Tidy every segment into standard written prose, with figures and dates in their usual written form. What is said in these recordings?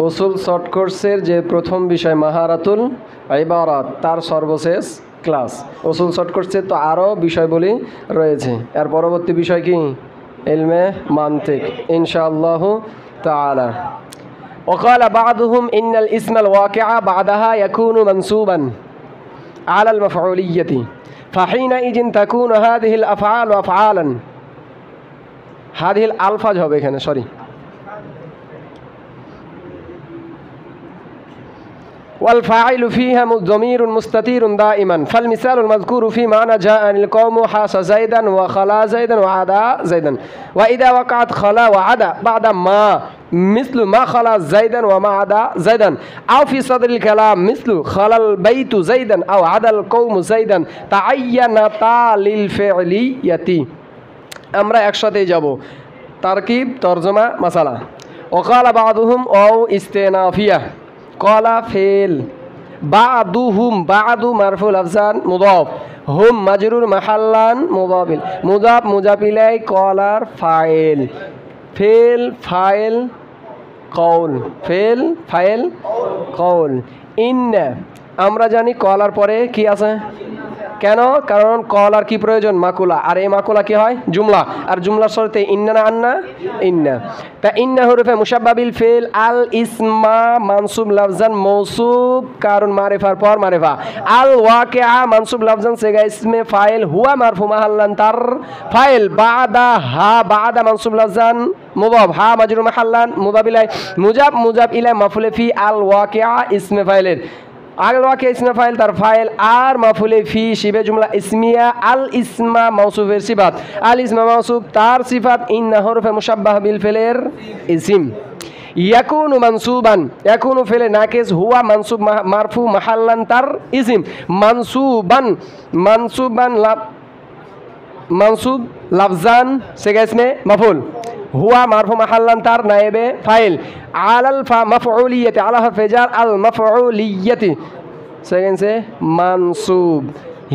উসুল short কোর্সের যে প্রথম বিষয় মাহারাতুল ইবারাত তার সর্বশেষ ক্লাস। উসুল শর্ট কোর্সের তো আরও বিষয়বলী রয়েছে। এর পরবর্তী বিষয় কি? ইলমে মান্তিক ইনশাআল্লাহু তাআলা। وقال بعضهم إن الاسم الواقع بعدها يكون منصوبا على المفعولية فحينئذ تكون هذه الأفعال أفعالا هذه الألفاظ হবে এখানে সরি والفاعل فيها ضمير مستتير دائما فالمثال المذكور في معنى جاءني القوم حاس زيدا وخلا زيدا وعدا زيدا وإذا وقعت خلا وعدا بعد ما مثل ما خلا زيدا وما عدا زيدا أو في صدر الكلام مثل خلا البيت زيدا أو عدا القوم زيدا تعينتا للفعلية আমরা একসাথেই যাব তারকিব তরজমা মাসালা। وقال بعضهم أو استئنافية قال فعل بعضهم بعض مرفوع لفظا مضاف هم مجرور محلا مضاف مضاف مضاف إليه قال فاعل فعل فاعل قول فعل فاعل قول إن আমরা জানি কলার পরে কি আছে? কেন? কারণ কলার কি প্রয়োজন? মাকুলা। আর এই মাকুলা কি হয়? জুমলা। আর জুমলার শর্তে ইন্না না আন্না? ইন্না। তা ইন্না হরফে মুশাব্বা বিল ফিল আল ইসমা মানসুব লাফজান মৌসুব কারণ মারিফার পর মারিফা আল ওয়াকিআ মানসুব লাফজান সেগা ইসমে ফাইল হুয়া মারফু মাহাল্লান তার ফাইল বাদা হা বাদা মানসুব লাফজান মুদাফ হা মাজরুর মাহাল্লান মুদাফ ইলাই মুজাব ইলাই মাফুলে ফি আল ওয়াকিআ ইসমে ফাইলের আল ওয়াকিআ ইসমে ফাইল তার ফাইল আর মাফুলে ফি শিবে জুমলা ইসমিয়া আল ইসমা মাউসুফের সিফাত আল ইসমা মাউসুফ তার সিফাত ইন্না হরফে মুশাব্বাহ বিল ফিলের ইসম ইয়াকুনু মানসুবান ইয়াকুনু ফিলে নাকিস হুয়া মানসুব মারফু মাহাল্লান তার ইসম মানসুবান মানসুব লাফজান সেগা ইসমে মাফুল হুয়া মারফু মাহাল্লান তার নায়েবে ফাইল আলাল মাফউলিয়াতি আলা হরফে জার আল মাফউলিয়াতি সেকেন্ড সে মানসুব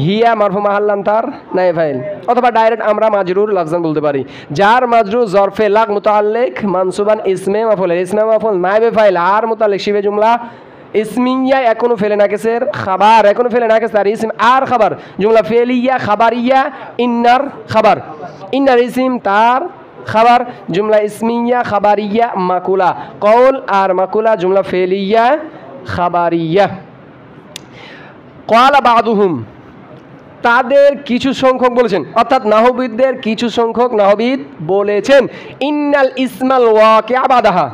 হিয়া মারফু মাহাল্লান তার নায়েবে ফাইল অথবা ডাইরেক্ট আমরা মাজরুর লাফজান বলতে পারি জার মাজরুর জরফে লাগ মুতাআল্লিক মানসুবান ইসমে মাফুল ইসমে মাফুল নায়েবে ফাইল আর মুতাআল্লিক শিবে জুমলা ইসমিয়া এখনো ফেলে নাকিসের খাবার এখনো ফেলে নাকিস তার ইসম আর খাবার জুমলা ফেলিয়া খাবারিয়া ইন্নার খাবার ইন্নার ইসম তার খাবার জুমলা ইসমিয়া খাবারিয়া মাকুলা কওল আর মাকুলা জুমলা ফেলিয়া খাবারিয়া ক্বালা বাদুহুম তাদের কিছু সংখ্যক বলেছেন অর্থাৎ নাহবিদদের কিছু সংখ্যক নাহবিদ বলেছেন ইন্নাল ইসমাল ওয়াকিআ বাদাহা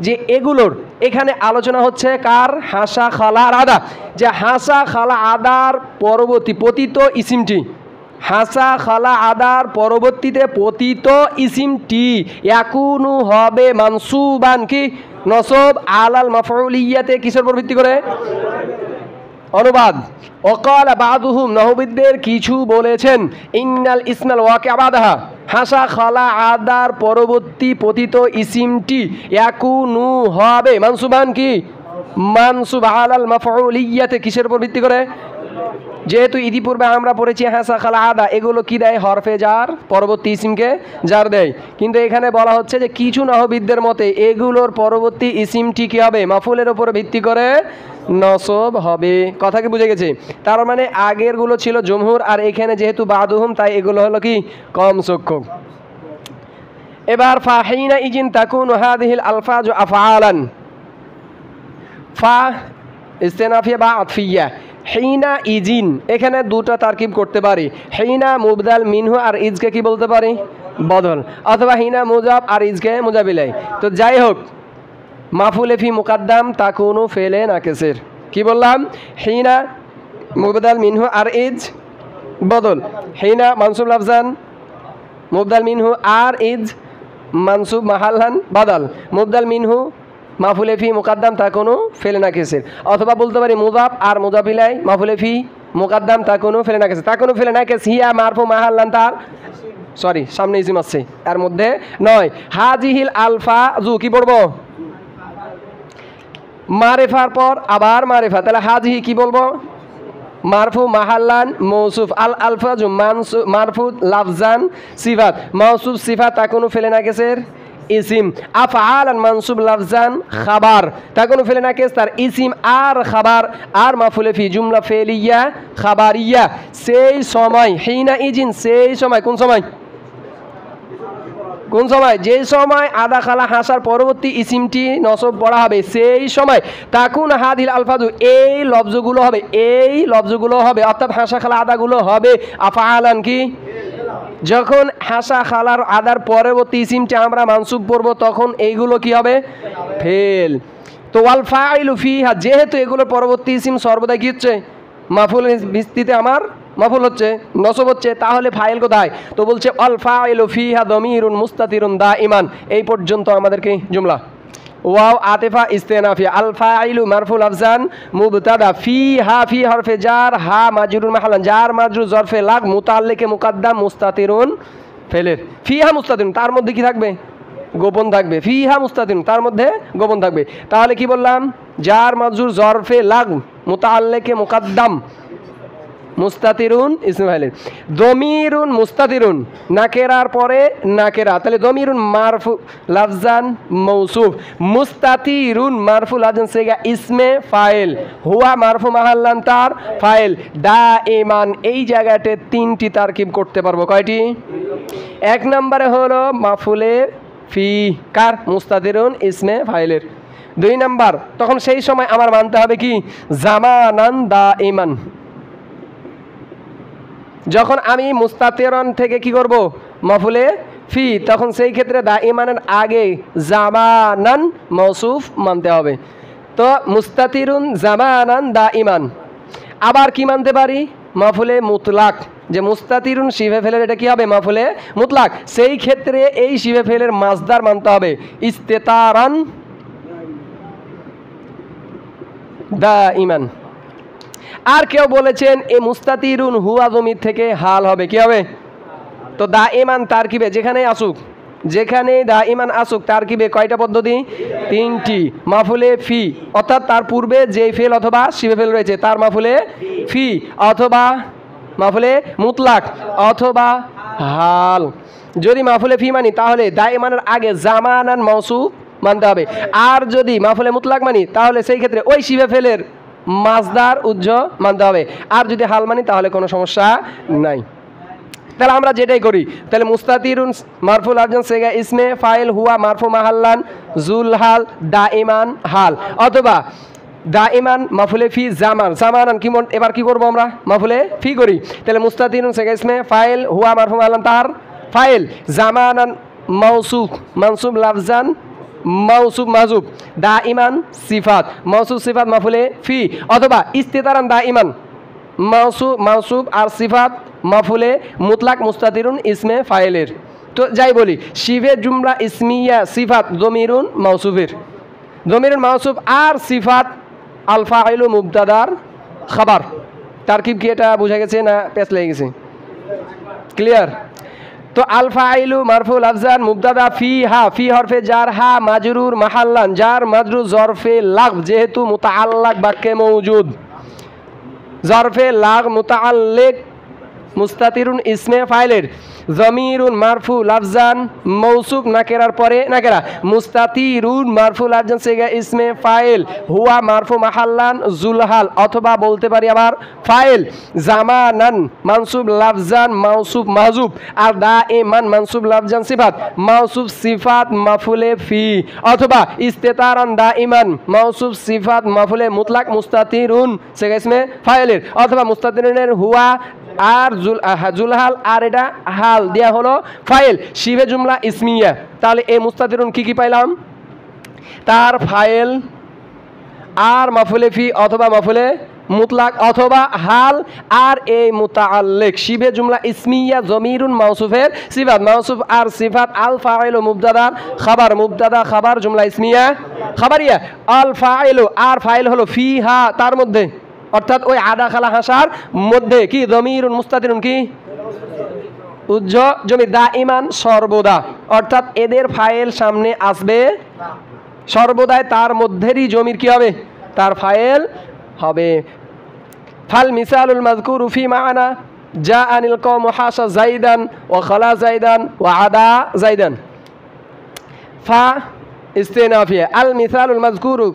যে এগুলোর এখানে আলোচনা হচ্ছে কার হাসা খালা আর আদা যে হাসা খালা আদার পরবর্তী পতিত ইসিমটি হাসা খালা আদার পরবর্তীতে পতিত ইসিমটি ইয়াকুনু হবে মানসুবান কি নসব আলাল মাফউলিয়াতে কিসের উপর ভিত্তি করে? অনুবাদ ওয়াকালা বাদুহুম নাহবিদদের কিছু বলেছেন ইন্নাল ইসমাল ওয়াকিআ বাদাহা হাসা খালা আদার পরবর্তী পতিত ইসিমটি ইয়াকুনু হবে মানসুবান কি মানসুব আলাল মাফউলিয়াতে কিসের উপর ভিত্তি করে? যেহেতু ইতিপূর্বে আমরা পড়েছি হাসা খালা আদা এগুলো কি দেয়? হরফে জার পরবর্তী ইসিমকে জার দেয় কিন্তু এখানে বলা হচ্ছে যে কিছু নাহবিদদের মতে এগুলোর পরবর্তী ইসিমটি কি হবে? মাফুলের উপর ভিত্তি করে নসব হবে। কথা কি বুঝে গেছে? তার মানে আগেরগুলো ছিল জমহুর আর এখানে যেহেতু বাদুহুম তাই এগুলো হলো কি কম সংখ্যক। এবার ফাহিনা ইজিন তাকুনু হাদিহিল আলফাজু আফআলান ফা ইস্তিনাফিয়া বা আতফিয়া হিনা ইজিন এখানে দুটো তারকিব করতে পারি হিনা মুবদাল মিনহু আর ইজকে কি বলতে পারি? বদল অথবা হিনা মুজাব আর ইজকে মুজাবিলাই। তো যাই হোক মাফুলে ফি মুকাদ্দাম তাকুনু ফেলে নাকিসের কি বললাম? হিনা মুবদাল মিনহু আর ইজ বদল হিনা মানসুব লাফজান মুবদাল মিনহু আর ইজ মানসুব মাহাল্লান বাদাল মুবদাল মিনহু মাফুলে ফি মুকাদ্দাম তাকুনু ফেলে নাকিসের অথবা বলতে পারি মুজাব আর মুজাবিলাই মাফুলে ফি মুকাদ্দাম তাকুনু ফেলে নাকিস তাকুনু ফেলে নাকিস হিয়া মারফু মাহাল্লান তার সরি সামনে ইসিম আছে এর মধ্যে নয় হাজিহিল আলফাজু কি পড়বো? মারিফার পর আবার মারিফা তাহলে হাজিহি কি বলবো? মারফু মাহাল্লান মৌসুফ আল আলফাজু মারফু লাফজান সিফাত মৌসুফ সিফাত তাকুনু ফেলে নাকিসের ইসিম, আফআলান মানসুব লাফজান খাবার, তাকুনু ফেলে নাকিস তার ইসিম আর খাবার আর মাফুলে ফি জুমলা ফেলিয়া খাবারিয়া। সেই সময় হিনা ইজিন, সেই সময় কোন সময়, কোন সময়, যে সময় আদা খালা হাসার পরবর্তী ইসিমটি নসব পড়া হবে সেই সময় তাকুন হাদিল আলফাজু, এই লফজগুলো হবে, এই লফজগুলো হবে অর্থাৎ হাসা খালা আদাগুলো হবে আফআলান কি, যখন হাসা খালার আদার পরবর্তী ইসিমটি আমরা মানসুব পড়ব তখন এইগুলো কি হবে ফেল। তো ওয়াল ফাইলু ফিহা, যেহেতু এগুলোর পরবর্তী ইসিম সর্বদা কি হচ্ছে মাফুল ভিত্তিতে আমার মাফুল হচ্ছে নসব হচ্ছে, তাহলে ফাইল কোথায়? তো বলছে আল ফাইলু ফিহা দমিরুন মুস্তাতিরুন দাইমান। এই পর্যন্ত আমাদেরকে জুমলা। ওয়াও আতিফা ইস্তেনাফিয়া, আল ফাইলু মারফুল আফজান মুবতাদা, ফিহা ফি হরফে জার, হা মাজরুর মাহালান, জার মাজরুর জরফে লাগ, মুতাল্লিকে মুকাদ্দাম, মুস্তাতিরুন ফেলের। ফিহা মুস্তাতিরুন, তার মধ্যে কি থাকবে? গোপন থাকবে। ফিহা মুস্তাতিরুন, তার মধ্যে গোপন থাকবে। তাহলে কি বললাম? জার মাজরুর জরফে লাগ, মুতাল্লিকে মুকাদ্দাম, মুস্তাতিরুন ইসমাইলের। দমিরুন মুস্তাতিরুন, নাকেরার পরে নাকেরা, তাহলে দমিরুন মারফু লাফজান মৌসুফ, মুস্তাতিরুন মারফু লাফজান সেগা ইসমে ফাইল, হুয়া মারফু মাহাল্লান তার ফাইল, দাইমান। এই জায়গাতে তিনটি তারকিব করতে পারবো। কয়টি? এক নম্বরে হলো মাফুলে ফি কার, মুস্তাতিরুন ইসমে ফাইলের। দুই নাম্বার, তখন সেই সময় আমার মানতে হবে কি জামানান দাইমান। যখন আমি মুস্তাতিরন থেকে কি করব মাফুলে ফি, তখন সেই ক্ষেত্রে দাইমানের আগে জামানান মৌসুফ মানতে হবে। তো মুস্তাতিরুন জামানান দাইমান। আবার কি মানতে পারি? মাফুলে মুতলাক, যে মুস্তাতিরুন শিবে ফেলের এটা কি হবে মাফুলে মুতলাক, সেই ক্ষেত্রে এই শিবে ফেলের মাজদার মানতে হবে ইস্তেতারান দাইমান। আর কেউ বলেছেন এই মুস্তাতিরুন হুয়া জমির থেকে হাল হবে, কি হবে? তো দাইমান তারকিবে যেখানে আসুক, যেখানে দাইমান আসুক তারকিবে কয়টা পদ্ধতি? তিনটি। মাফুলে ফি অর্থাৎ তার পূর্বে যে ফেল অথবা শিবে ফেল রয়েছে তার মাফুলে ফি, অথবা মাফুলে মুতলাক, অথবা হাল। যদি মাফুলে ফি মানি তাহলে দাইমানের আগে জামানান মৌসুফ মানতে হবে। আর যদি মাফুলে মুতলাক মানি তাহলে সেই ক্ষেত্রে ওই শিবে ফেলের মাজদার উজ্জ মানতে হবে। আর যদি হাল মানি তাহলে কোনো সমস্যা নাই। তাহলে আমরা যেটাই করি, তাহলে মুস্তাতিরুন মারফুল আফজান সেগা ইসমে ফাইল, হুয়া মারফু মাহাল্লান জুল হাল দাইমান হাল, অথবা দাইমান মাফুলে ফি জামান, জামানান কি এবার কি করব আমরা মাফুলে ফি করি। তাহলে মুস্তাতিরুন সেগা ইসমে ফাইল, হুয়া মারফু মাহাল্লান তার ফাইল, জামানান মৌসুফ মানসুব লাফজান মৌসুফ মাজুব, দাইমান সিফাত মৌসুফ সিফাত মাফুলে ফি, অথবা ইস্তেতারান দাইমান মৌসুফ আর সিফাত মাফুলে মুতলাক মুস্তাতিরুন ইসমে ফাইলের। তো যাই বলি, শিবে জুমলা ইসমিয়া সিফাত দমিরুন মৌসুফের, দমিরুন মৌসুফ আর সিফাত আল ফাইলু মুবতাদার খাবার। তারকিব কি এটা বোঝা গেছে না পেছ লেগে গেছে? ক্লিয়ার? তো আল ফাইলু মারফুল আফজান মুবতাদা, ফি হা ফি হরফে জার, হা মাজরুর মাহাল্লান, জার মাজরুর জরফে লাগ, যেহেতু মুতাআল্লাক বাক্যে মৌজুদ, জরফে লাগ মুতাআল্লিক মুস্তাতিরুন ইসমে ফাইলের, জমিরুন মারফু লাফজান মৌসুফ নাকেরার পরে নাকেরা, মুস্তাতিরুন মারফু লাফজান সেগা ইসমে ফাইল, হুয়া মারফু মাহাল্লান জুলহাল, অথবা বলতে পারি আবার ফাইল, জামানান মানসুব লাফজান মৌসুফ মাহজুব, আর দাইমান মানসুব লাফজান সিফাত মৌসুফ সিফাত মাফুলে ফি, অথবা ইস্তেতারান দাইমান মৌসুফ সিফাত মাফুলে মুতলাক মুস্তাতিরুন সেগা ইসমে ফাইলের, অথবা মুস্তাতিরুনের হুয়া আর জুলহাল আর এটা হাল দেয়া হলো ফাইল, শিবে জুমলা ইসমিয়া। তাহলে এই মুস্তাতিরুন কি কি পাইলাম? তার ফাইল আর মাফুলে ফি অথবা মাফুলে মুতলাক অথবা হাল, আর এই মুতাআল্লিক শিবে জুমলা ইসমিয়া জমিরুন মাউসুফের সিফাত, মাউসুফ আর সিফাত আল ফাইলু মুবতাদা খাবার, মুবতাদা খাবার জুমলা ইসমিয়া খাবারিয়া, আল ফাইলু আর ফাইল হলো ফিহা তার মধ্যে, অর্থাৎ ওই আদা খালা হাসার মধ্যে কি দমিরুন মুস্তাতিরুন কি উজ্জ জমি, দাইমান সর্বদা, অর্থাৎ এদের ফাইল সামনে আসবে সর্বদাই, তার মধ্যেরই জমির কি হবে তার ফাইল হবে। ফাল মিসালুল মাযকুরু ফি মা'না জা আনিল কওম হাসা জাইদান ওয়া খালা জাইদান ওয়া আদা জাইদান। ফা ইস্তেনাফিয়া। আল মিসালুল মাযকুরু,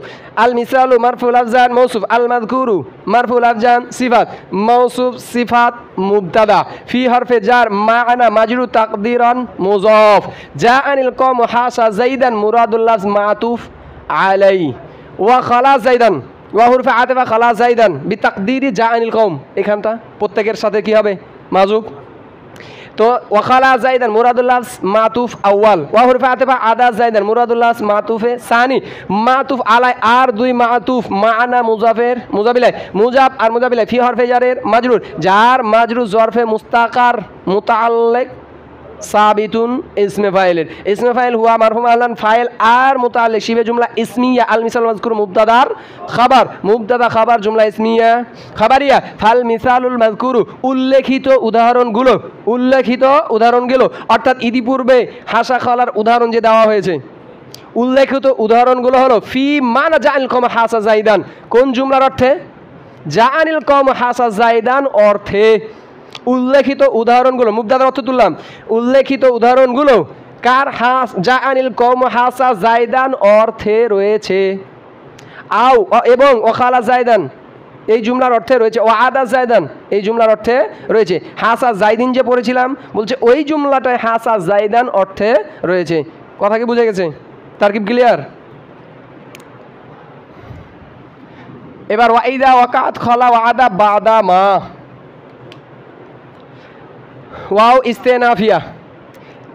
আল মিসালু মারফুল আফজান মৌসুফ, আল মাযকুরু মারফুল আফজান সিফাত, মৌসুফ সিফাত মুবতাদা, ফি হরফে জার মা'না মাজরুর তাকদিরান মুযাফ, জাআনিল কওমু হাসা যাইদান মুরাদুল লাফজ মা'তুফ আলাই, ওয়া খালা যাইদান ওয়া হুরফে আতিফা খালা যাইদান বিতাকদিরি জাআনিল কওম। এখানটা প্রত্যেকের সাথে কি হবে? মাযুফ। তো ওয়াখালা জাইদান মুরাদুল্লাহ মাতুফ আউয়াল, ওয়া হুরফে আতিফা আদা জাইদান মুরাদুল্লাহ মাতুফে সানি, মাতুফ আলাই আর দুই মাতুফ মা'না মুজাফের মুজাবিলাই, মুজাব আর মুজাবিলাই, ফি হরফে জারের মাজরুর, জার মাজরুর জরফে মুস্তাকার মুতাআল্লিক সাবিতুন ইসমে ফাইলের, ইসমে ফাইল হুয়া মারফুম আলান ফাইল আর মুতাআল্লিক শিবে জুমলা ইসমিয়া, আল মিসাল মাযকুর মুবতাদার খাবার, মুবতাদা খাবার জুমলা ইসমিয়া খাবারিয়া, ফাল মিসালুল মাযকুরু উল্লেখিত উদাহরণগুলো, উল্লেখিত উদাহরণগুলো অর্থাৎ ইতিপূর্বে হাসা খালার উদাহরণ যে দেওয়া হয়েছে, উল্লেখিত উদাহরণগুলো হলো ফি মানা জাআনিল কওম হাসা জাইদান, কোন জুমলার অর্থে? জাআনিল কওম হাসা জাইদান অর্থে। উল্লেখিত উদাহরণগুলো মুবতাদার অর্থ তুললাম, উল্লেখিত উদাহরণগুলো কার? হাস জাআনিল কওম হাসা জাইদান অর্থে রয়েছে। আও এবং ওখালা জাইদান এই জুমলার অর্থে রয়েছে, ও আদা জাইদান এই জুমলার অর্থে রয়েছে। হাসা জাইদিন যে পড়েছিলাম বলছে ওই জুমলাটায় হাসা জাইদান অর্থে রয়েছে। কথা কি বুঝে গেছে? তারকিব ক্লিয়ার? এবার ওয়াইদা ওয়াকাত খলা ওয়াদা বাদা মা, ওয়াও ইস্তেনাফিয়া,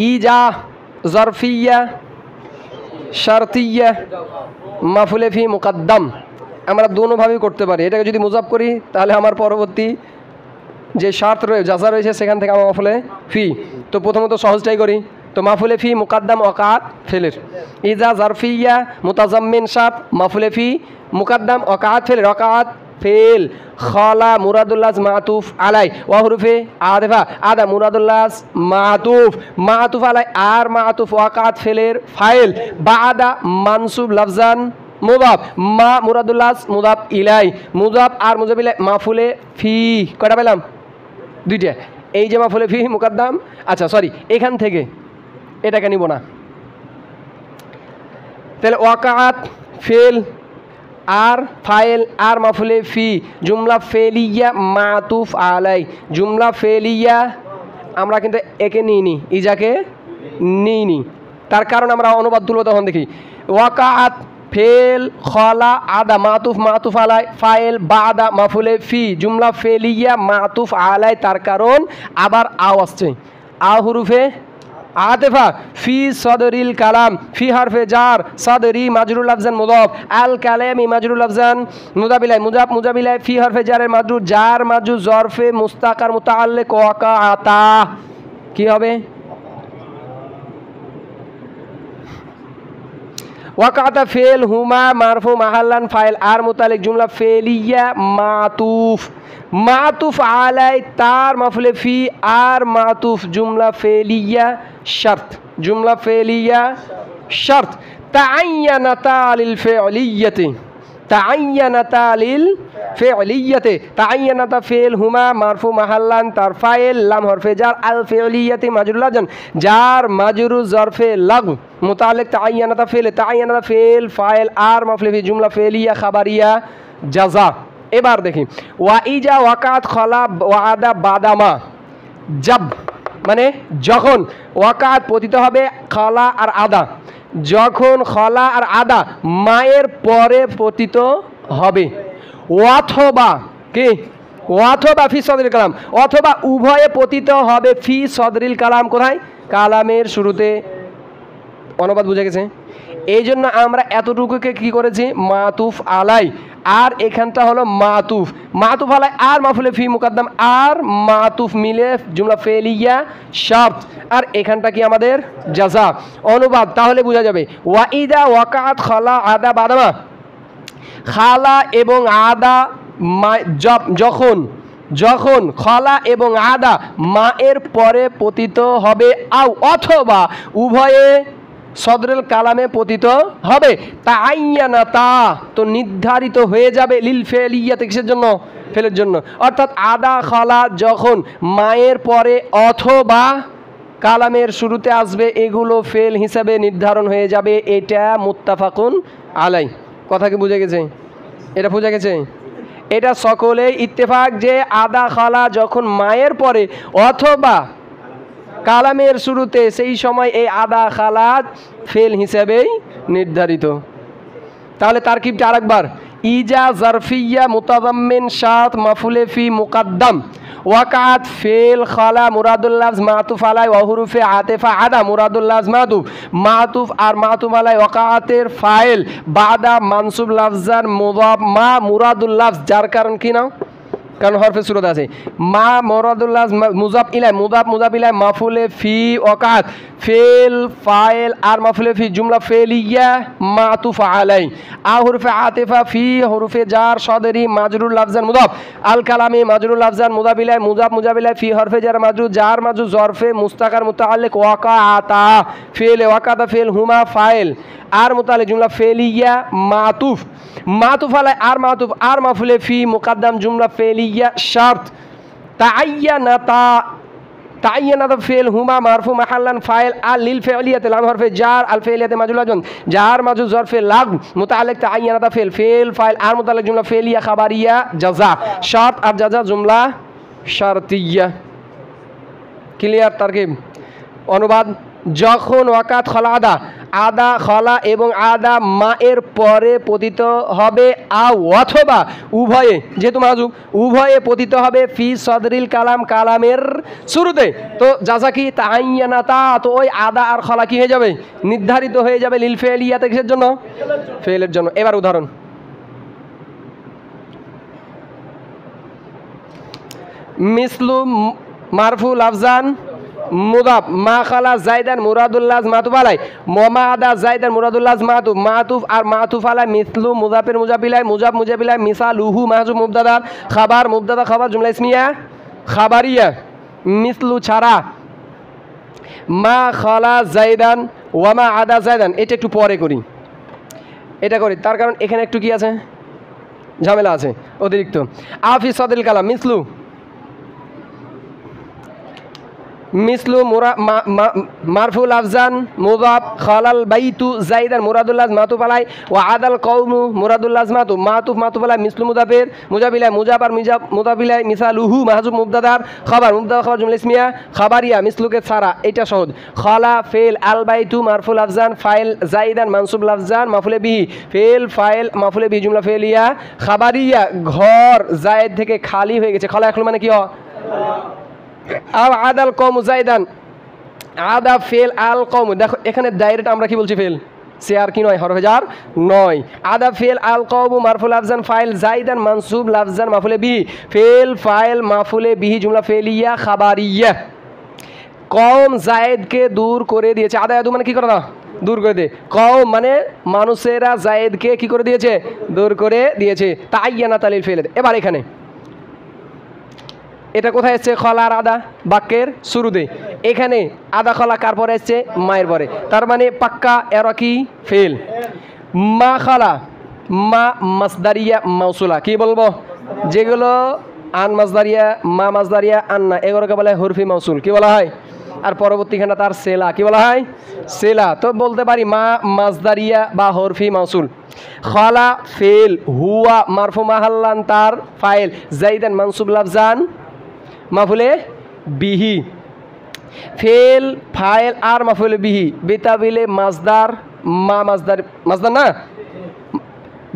ইজা জরফিয়া শারতিয়া মাফুলে ফি মুকদ্দম। আমরা দোনোভাবেই করতে পারি। এটাকে যদি মুজাব করি তাহলে আমার পরবর্তী যে শার্ত রয়েছে জাজা রয়েছে সেখান থেকে আমার মাফুলে ফি। তো প্রথমত সহজটাই করি, তো মাফুলে ফি মুকদ্দম ওয়াকাত ফেলের, ইজা জরফিয়া মুতাজাম্মিন শার্ত মাফুলে ফি মুকদ্দম ওয়াকাত ফেলের, ওয়াকাত ফেল খলা মুরাদুল্লাহ মাতুফ আলাই, ওয়া হুরফে আতিফা আদা মুরাদুল্লাহ মাতুফ, মাতুফ আলাই আর মাতুফ ওয়াকাত ফেলের ফাইল, বাদা মানসুব লাফজান মুদাফ, মা মুরাদুল্লাহ মুদাফ ইলাই, মুদাফ আর মুজাফ ইলাই মাফুলে ফি। কয়টা পেলাম? দুইটা। এই যে মাফুলে ফি মুকদ্দম, আচ্ছা সরি এখান থেকে এটাকে নিব না, তাহলে ওয়াকাত ফেল আর ফাইল আর মাফুলে ফি, জুমলা ফেলিয়া মাতুফ আলাই, জুমলা ফেলিয়া আমরা কিন্তু একে নিইনি, ইজাকে নিইনি, তার কারণ আমরা অনুবাদ তুলব তখন দেখি। ওয়াকাত ফেল খলা আদা মাতুফ মাতুফ আলাই ফাইল বাদা মাফুলে ফি, জুমলা ফেলিয়া মাতুফ আলাই, তার কারণ আবার আও আসছে, আ হুরুফে আতিফা ফি সদরিল কালাম, ফি হরফে জার সদরি মাজরুল লাফজান মুদাফ, আল কালামি মাজরুল লাফজান মুদাফ ইলাই, মুজাফ মুজাফ ইলাই, ফি হরফে জারের মাজরুর, জার মাজরুর জরফে মুস্তাকার মুতাআল্লিক ওয়াকাআতা। কি হবে? ওয়াকাতা ফেল হুমা মারফু মাহাল্লান ফাইল আর মুতালিক, জুমলা ফেলিয়া মাতুফ, মাতুফ আলাই তার মাফুলে ফি আর মাতুফ, জুমলা ফেলিয়া শর্ত, জুমলা ফেলিয়া শর্ত, তাআয়্যানাতা লিল ফি'লিয়াতি, তাআয়্যানাতা লিল ফি'লিয়াতি, তাআয়্যানাতা ফেল হুমা মারফু মাহাল্লান তার ফাইল লাম হরফে জার আল ফি'লিয়াতি মাজরুর লাফজান, জার মাজরুর জরফে লাগু মুতাআল্লিক তাআয়্যানাতা ফেল, তাআয়্যানাতা ফেল ফাইল আর মাফুলে ফি, জুমলা ফেলিয়া খাবারিয়া জাযা। এবার দেখি ওয়াইজা ওয়াকাত খলা ওয়াদা বাদামা, জব মানে যখন, ওয়াকাত পতিত হবে খলা আর আদা, যখন খলা আর আদা মায়ের পরে পতিত হবে, অথবা কি অথবা ফি সদরিল কালাম, অথবা উভয়ে পতিত হবে ফি সদরিল কালাম, কোথায়? কালামের শুরুতে। অনুবাদ বুঝে গেছে? এই জন্য আমরা এতটুকুকে কি করেছি? মাতুফ আলাই, আর এখানটা হলো মাতুফ, মাতুফ আলাই আর মাফুলে ফি মুকদ্দম আর মাতুফ মিলে জুমলা ফেলিয়া শর্ত, আর এখানটা কি আমাদের জাযা। অনুবাদ তাহলে বোঝা যাবে ওয়াইদা ওয়াকাত খালা আদা বাদামা, খালা এবং আদা যখন, যখন খলা এবং আদা মায়ের পরে পতিত হবে, আও অথবা উভয়ে সদরেল কালামে পতিত হবে, তাআয়্যানাতা তো নির্ধারিত হয়ে যাবে, লিল ফেলিয়াতে কিসের জন্য? ফেলের জন্য। অর্থাৎ আদা খলা যখন মায়ের পরে অথবা কালামের শুরুতে আসবে এগুলো ফেল হিসাবে নির্ধারণ হয়ে যাবে, এটা মুত্তাফাকুন আলাই। কথা কি বুঝে গেছে? এটা বুঝে গেছে? এটা সকলেই ইত্তেফাক যে আদা খালা যখন মায়ের পরে অথবা কালামের শুরুতে, সেই সময় এই আদা খালা ফেল হিসেবেই নির্ধারিত। তাহলে তারকিবটা আরেকবার, ইজা জারফিয়া মুতাদাম্মিন শাত মাফুলে ফি মুকাদ্দাম ওয়াকাত ফেল খালা মুরাদুল লাফজ মাতুফ আলাই ওয়া হুরুফে আতিফা আদা মুরাদুল লাফজ মাতুফ আর মাতুফ আলাই ওয়াকাতের ফাইল বাদা মানসুব লাফজান মুদাফ মা মুরাদুল লাফজ, যার কারণ কি না, কারণ হরফে সুরত আছে। মা মুরাদুল লাফজ মুজাফ ইলাই মুজাফ ইলাই মাফুলে ফি ওয়াকাত ফেল ফাইল আর মাফুলে ফি জুমলা ফেলিয়া মাতুফ আলাই আ হুরফে আতিফা ফি হুরফে জার সদরি মাজরুর লাফজান মুদাফ আল কালামি মাজরুর লাফজান মুদাফ ইলাই মুজাফ ইলাই ফি হরফে জার মাজরুর জার মাজরুর জরফে মুস্তাকার মুতাআল্লিক ওয়াকাআতা ফেল ওয়াকাতা ফেল হুমা ফাইল আর মুতাআল্লিক জুমলা ফেলিয়া মাতুফ আলাই আর মাফুলে ফি মুকাদ্দাম জুমলা ফেলিয়া শার্ত তাআয়্যানাতা ফেল হুমা মারফু মাহাল্লান ফাইল আল লিল ফি'লিয়াতি লাম হরফে জার আল ফি'লিয়াতি মাজরুর জার মাজরুর জরফে লাগ মুতাআল্লিক তাআয়্যানাতা ফেল ফাইল আর মুতাআল্লিক জুমলা ফেলিয়া খাবারিয়া জাযা শার্ত আর জাযা জুমলা শারতিয়া। ক্লিয়ার? তারকিব অনুবাদ, যখন ওয়াকাত খলা আদা খলা এবং আদা মা এর পরে পতিত হবে অথবা উভয়ে, যেহেতু মাজুব উভয়ে পতিত হবে ফি সদরিল কালামের শুরুতে, তো জাযা কি তাআয়্যানাতা, তো ওই আদা আর খলা কি হয়ে যাবে, নির্ধারিত হয়ে যাবে লিল ফি'লিয়াতে, কিসের জন্য, ফেলের জন্য। এবার উদাহরণ, মিসলু মারফু লাফজান মুদাফ মা খালা জাইদান মুরাদুল্লাহ মাতুফ আলাই মমা আদা জাইদান মুরাদুল্লাহ মাতুফ আর মাতুফ আলাই মিসলু মুজাফের মুজাফিলাই মিসালুহু মাহজুব মুবতাদা খাবার জুমলা ইসমিয়া খাবারিয়া। মিসলু ছাড়া মা খালা জাইদান ওয়ামা আদা জাইদান, এটা একটু পরে করি, তার কারণ এখানে একটু কি আছে, ঝামেলা আছে অতিরিক্ত। আফি সদরিল কালাম মিসলু মারফুল আফজান মুদাফ খালাল বাইতু জাইদান মুরাদুল্লাহ মাতুফ আলাই ওয়া আদাল কওমু মুরাদুল্লাহ মাতুফ আলাই মিসলু মুজাফিলাই মুজাফ আর মুজাফিলাই মিসালুহু মাহজুব মুবতাদার খাবার জুমলা ইসমিয়া খাবারিয়া মিসলুকে ছাড়া, এটা সহজ। খালা ফেল আল বাইতু মারফুল আফজান ফাইল জাইদান মানসুব লাফজান মাফুলে বিহি ফেল ফাইল মাফুলে বিহি জুমলা ফেলিয়া খাবারিয়া, ঘর জায়েদ থেকে খালি হয়ে গেছে, খালা এখন মানে কি হয় আর আদাল কওম জাইদান আদা ফেল আল কওম, দেখো এখানে ডাইরেক্ট আমরা কি বলছি, ফেল সে আর কি নয়, হরফে জার নয়। আদা ফেল আল কওম মারফুল আফজান ফাইল জাইদান মানসুব লাফজান মাফুলে বিহি ফেল ফাইল মাফুলে বিহি জুমলা ফেলিয়া খাবারিয়া। কওম জায়েদকে দূর করে দিয়েছে, আদা ইয়াদু মানে কি করে না, দূর করে দে, কওম মানে মানুষেরা জায়েদকে কি করে দিয়েছে, দূর করে দিয়েছে। তাআয়্যানাতা লিল ফেল। এবার এখানে এটা কোথায় এসছে, খলা আর আদা বাক্যের শুরুতে, এখানে আদা খলা কার পরে এসছে, মায়ের পরে, তার মানে পাক্কা এরা কি ফেল। মা খলা মা মাসদারিয়া মাউসুলা, কি বলবো, যেগুলো আন মাসদারিয়া মা মাসদারিয়া আন্না এগুলোকে বলা হয় হরফি মাউসুল, কি বলা হয়, আর পরবর্তীখানে তার সেলা, কি বলা হয়, সেলা। তো বলতে পারি মা মাসদারিয়া বা হরফি মাউসুল। খলা ফেল হুয়া মারফু মাহাল্লান তার ফাইল জাইদান মানসুব লাফজান মাফুলে বিহি ফেল ফাইল আর মাফুলে বিহি বেতাবিলে মাজদার না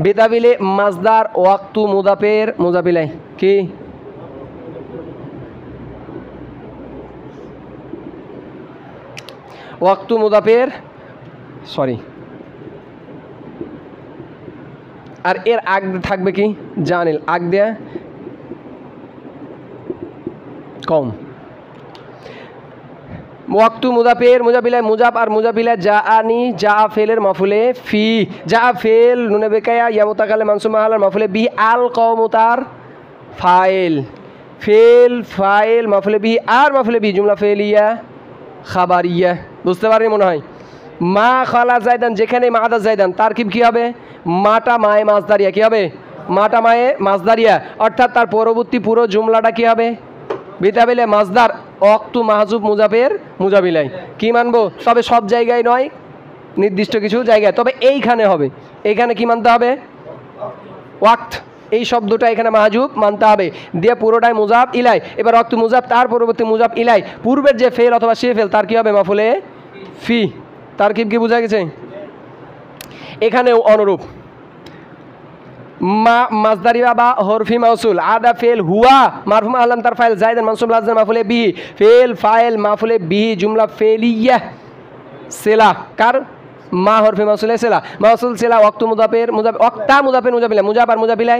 বেতাবিলে মাজদার ওয়াক্তু মুদাফের মুজাফিলাই, কি ওয়াক্তু মুদাফের সরি, আর এর আগ থাকবে কি জানিল, আগ দেয়া কম। ওয়াক্তু মুদাফের মুজাফিলাই মুজাফ আর মুজাফিলা জাআনি জা ফেলের মাফুলে ফি জা ফেল নুনে বেকায়া ইয়া মুতাকাল্লিম মানসুব মাহালার মাফুলে বি আল কওমু তার ফাইল ফেল ফাইল মাফুলে বি আর মাফুলে বি জুমলা ফেলিয়া খাবারিয়া। বুঝতে পারেন মনে হয়। মা খালা জাইদান, যেখানে মা আদা জাইদান তারকিব কি হবে, মাটা মায়ে মাসদারিয়া, কি হবে, মাটা মায়ে মাসদারিয়া, অর্থাৎ তার পরবর্তী পুরো জুমলাটা কি হবে, বিতাবিলে মাজদার অক্তু মাহজুব মুজাফের মুজাবিলাই কি মানবো, তবে সব জায়গায় নয়, নির্দিষ্ট কিছু জায়গায়, তবে এইখানে হবে। এইখানে কি মানতে হবে, ওয়াক্ত, এই শব্দটা এখানে মাহজুব মানতে হবে, দিয়ে পুরোটাই মুজাফ ইলাই। এবার অক্তু মুজাফ, তার পরবর্তী মুজাফ ইলাই, পূর্বের যে ফেল অথবা সে ফেল তার কি হবে মাফুলে ফি। তারকিব কি বোঝা গেছে? এখানেও অনুরূপ, মা মাজদারি বা হরফি মাউসুল, আদা ফেল হুয়া মারফুম আলাম তার ফাইল জাইদান মানসুব লাজদান মাফুলে বিহি, ফেল ফাইল মাফুলে বিহি, জুমলা ফেলিয়া সেলা, কার মা হরফি মাউসুলে সেলা, মাউসুল সেলা, ওয়াক্তু মুজাফের মুজাফ, ওয়াক্তা মুজাফের মুজাফিলা, মুজাফ আর মুজাফিলাই,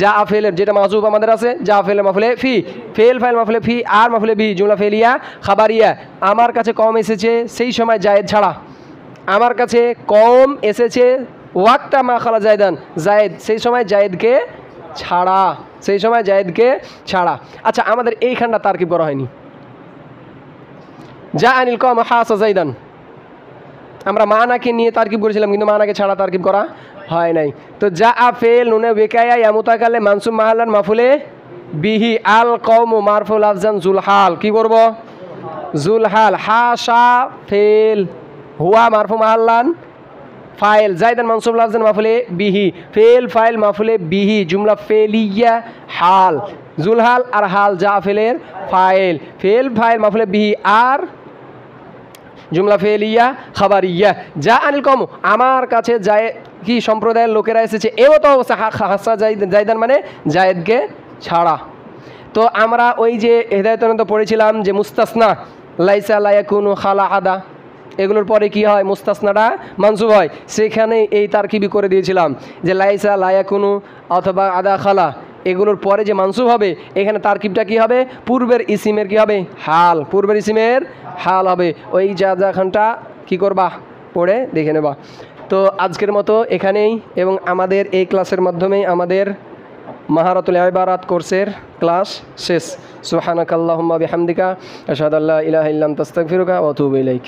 যা ফেলের যেটা মাহজুব আমাদের আছে, যা ফেলের মাফুলে ফি, ফেল ফাইল মাফুলে ফি আর মাফুলে বিহি, জুমলা ফেলিয়া খাবারিয়া। আমার কাছে কম এসেছে সেই সময় জায়েদ ছাড়া, আমার কাছে কম এসেছে ওয়াক্তা মা খালা জায়দান, জায়েদ সেই সময় জায়েদকে ছাড়া, সেই সময় জায়েদকে ছাড়া। আচ্ছা, আমাদের এইখানটা তারকিব করা হয়নি, যা আনিল কম হাসা জাইদান, আমরা মানাকে নিয়ে তারকিব করেছিলাম কিন্তু মানাকে ছাড়া তারকিব করা হয় নাই। তো যা ফেল নুনে বেকায়া ইয়ামুতাকালে মানসুব মাহালান মাফুলে বিহি, আল কওম মারফুল আফজান জুলহাল, কি করব জুলহাল, হাসা ফেল হুয়া মারফু মাহাল্লান ফাইল, জাইদান মানসুব লাফজান মাফুলে বিহি, ফেল ফাইল মাফুলে বিহি, জুমলা ফেলিয়া হাল, জুলহাল আর হাল যা ফেলের ফাইল, ফেল ফাইল মাফুলে বিহি আর জুমলা ফেলিয়া খাবারিয়া। যা আনিল কম, আমার কাছে যায় কি সম্প্রদায়ের লোকেরা এসেছে, এও তো হাসা জাইদান মানে জায়েদকে ছাড়া। তো আমরা ওই যে হেদায়েতনন্ত পড়েছিলাম যে মুস্তাসনা লাইসা লায়াকুনু খালা আদা, এগুলোর পরে কি হয় মুস্তাসনাটা মানসুব হয়, সেখানে এই তারকিবি করে দিয়েছিলাম যে লাইসা লায়াকুনু অথবা আদা খালা এগুলোর পরে যে মানসুব হবে, এখানে তারকিবটা কি হবে, পূর্বের ইসিমের কি হবে হাল, পূর্বের ইসিমের হাল হবে। ওই জায়গাখানটা কি করবা পড়ে দেখে নেবা। তো আজকের মতো এখানেই, এবং আমাদের এই ক্লাসের মাধ্যমে আমাদের মাহারাতুল ইবারাত কোর্সের ক্লাস শেষ। সুবহানাকাল্লাহুম্মা বিহামদিকা আশহাদু আল্লা ইলাহা ইল্লা আনতা আস্তাগফিরুকা ওয়া আতুবু ইলাইক।